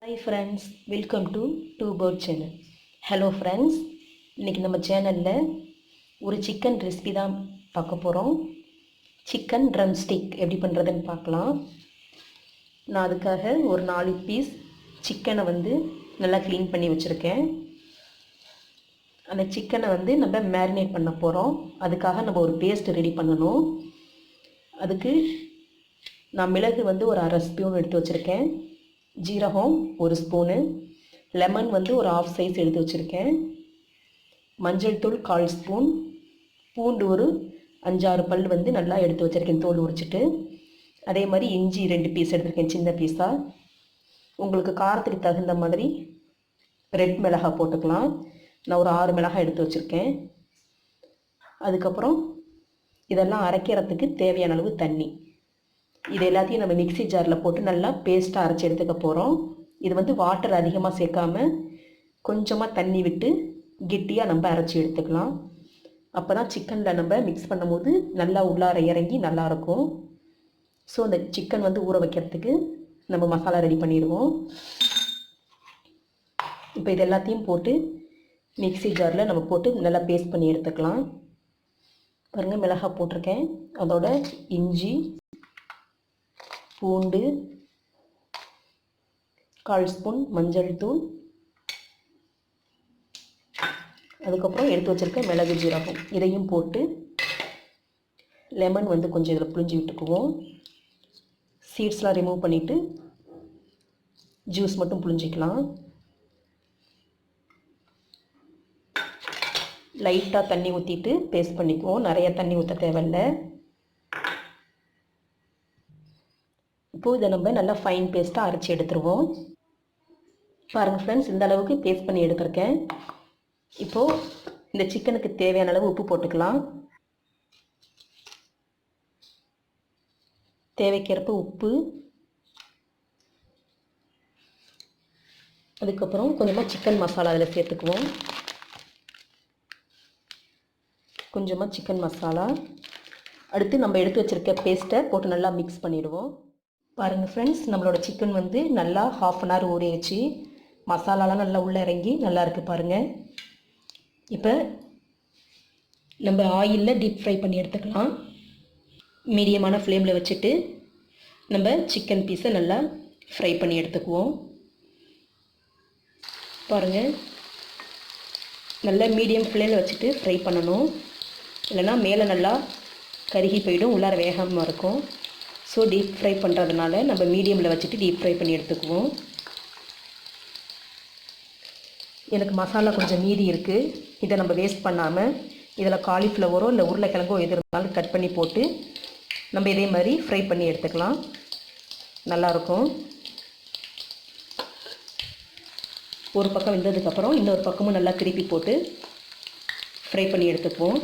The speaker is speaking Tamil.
Hi friends, welcome to Two Bird channel. Hello friends, இன்னைக்கு நம்ம சேனலில் ஒரு சிக்கன் ரெசிபி தான் பார்க்க போகிறோம். சிக்கன் ட்ரம்ஸ்டிக் எப்படி பண்ணுறதுன்னு பார்க்கலாம். நான் அதுக்காக ஒரு 4 பீஸ் சிக்கனை நல்லா க்ளீன் பண்ணி வச்சுருக்கேன். அந்த சிக்கனை நம்ம மேரினேட் பண்ண போகிறோம். அதுக்காக நம்ம ஒரு பேஸ்ட் ரெடி பண்ணணும். அதுக்கு நான் மிளகு ஒரு அரை ஸ்பூன் எடுத்து வச்சுருக்கேன். ஜீரகம் ஒரு ஸ்பூனு, லெமன் ஒரு ஆஃப் சைஸ் எடுத்து வச்சுருக்கேன். மஞ்சள் தூள் 1/4 ஸ்பூன், பூண்டு ஒரு 5-6 பல் நல்லா எடுத்து வச்சுருக்கேன் தோல் உரிச்சிட்டு. அதே மாதிரி இஞ்சி 2 பீஸ் எடுத்துருக்கேன் சின்ன பீஸாக. உங்களுக்கு காரத்துக்கு தகுந்த மாதிரி ரெட் மிளகாய் போட்டுக்கலாம். நான் ஒரு 6 மிளகாய் எடுத்து வச்சுருக்கேன். அதுக்கப்புறம் இதெல்லாம் அரைக்கிறதுக்கு தேவையான அளவு தண்ணி. இது எல்லாத்தையும் நம்ம மிக்சி ஜாரில் போட்டு நல்லா பேஸ்ட்டாக அரைச்சி எடுத்துக்க போகிறோம். இது வாட்டர் அதிகமாக சேர்க்காமல் கொஞ்சமாக தண்ணி விட்டு கெட்டியாக நம்ம அரைச்சி எடுத்துக்கலாம். அப்போ தான் சிக்கனில் நம்ம மிக்ஸ் பண்ணும்போது நல்லா உள்ளார இறங்கி நல்லாயிருக்கும். ஸோ அந்த சிக்கன் ஊற வைக்கிறதுக்கு நம்ம மசாலா ரெடி பண்ணிடுவோம். இப்போ இது எல்லாத்தையும் போட்டு மிக்சி ஜாரில் நம்ம போட்டு நல்லா பேஸ்ட் பண்ணி எடுத்துக்கலாம். பாருங்கள், மிளகாய் போட்டிருக்கேன், அதோட இஞ்சி, பூண்டு, 1/4 ஸ்பூன் மஞ்சள் தூள், அதுக்கப்புறம் எடுத்து வச்சுருக்க மிளகு ஜீரகம் இதையும் போட்டு லெமன் கொஞ்சம் இதில் புழிஞ்சு விட்டுக்குவோம். சீட்ஸ்லாம் ரிமூவ் பண்ணிவிட்டு ஜூஸ் மட்டும் புழிஞ்சிக்கலாம். லைட்டாக தண்ணி ஊற்றிட்டு பேஸ்ட் பண்ணிக்குவோம். நிறைய தண்ணி ஊற்ற தேவையில்லை. இப்போது இதை நம்ம நல்லா ஃபைன் பேஸ்ட்டாக அரைச்சி எடுத்துருவோம். பாருங்கள் ஃப்ரெண்ட்ஸ், இந்த அளவுக்கு பேஸ்ட் பண்ணி எடுத்துருக்கேன். இப்போது இந்த சிக்கனுக்கு தேவையான அளவு உப்பு போட்டுக்கலாம். தேவைக்கேற்ப உப்பு, அதுக்கப்புறம் கொஞ்சமாக சிக்கன் மசாலா அதில் சேர்த்துக்குவோம். கொஞ்சமாக சிக்கன் மசாலா, அடுத்து நம்ம எடுத்து வச்சுருக்க பேஸ்ட்டை போட்டு நல்லா மிக்ஸ் பண்ணிவிடுவோம். பாருங்கள் ஃப்ரெண்ட்ஸ், நம்மளோட சிக்கன் நல்லா 1/2 அன் ஹவர் ஊறிடுச்சு. மசாலாலாம் நல்லா உள்ளே இறங்கி நல்லா இருக்குது பாருங்கள். இப்போ நம்ம ஆயிலில் டீப் ஃப்ரை பண்ணி எடுத்துக்கலாம். மீடியமான ஃப்ளேமில் வச்சுட்டு நம்ம சிக்கன் பீஸை நல்லா ஃப்ரை பண்ணி எடுத்துக்குவோம். பாருங்கள், நல்லா மீடியம் ஃப்ளேமில் வச்சுட்டு ஃப்ரை பண்ணணும், இல்லைன்னா மேலே நல்லா கருகி போயிடும், உள்ளார வேகாமல் இருக்கும். ஸோ டீப் ஃப்ரை பண்ணுறதுனால நம்ம மீடியமில் வச்சுட்டு டீப் ஃப்ரை பண்ணி எடுத்துக்குவோம். எனக்கு மசாலா கொஞ்சம் மீதி இருக்குது. இதை நம்ம வேஸ்ட் பண்ணாமல் இதில் காலிஃப்ளவரோ இல்லை உருளைக்கிழங்கோ எது இருந்தாலும் கட் பண்ணி போட்டு நம்ம இதே மாதிரி ஃப்ரை பண்ணி எடுத்துக்கலாம். நல்லாயிருக்கும். ஒரு பக்கம் வெந்ததுக்கப்புறம் இன்னொரு பக்கமும் நல்லா திருப்பி போட்டு ஃப்ரை பண்ணி எடுத்துக்குவோம்.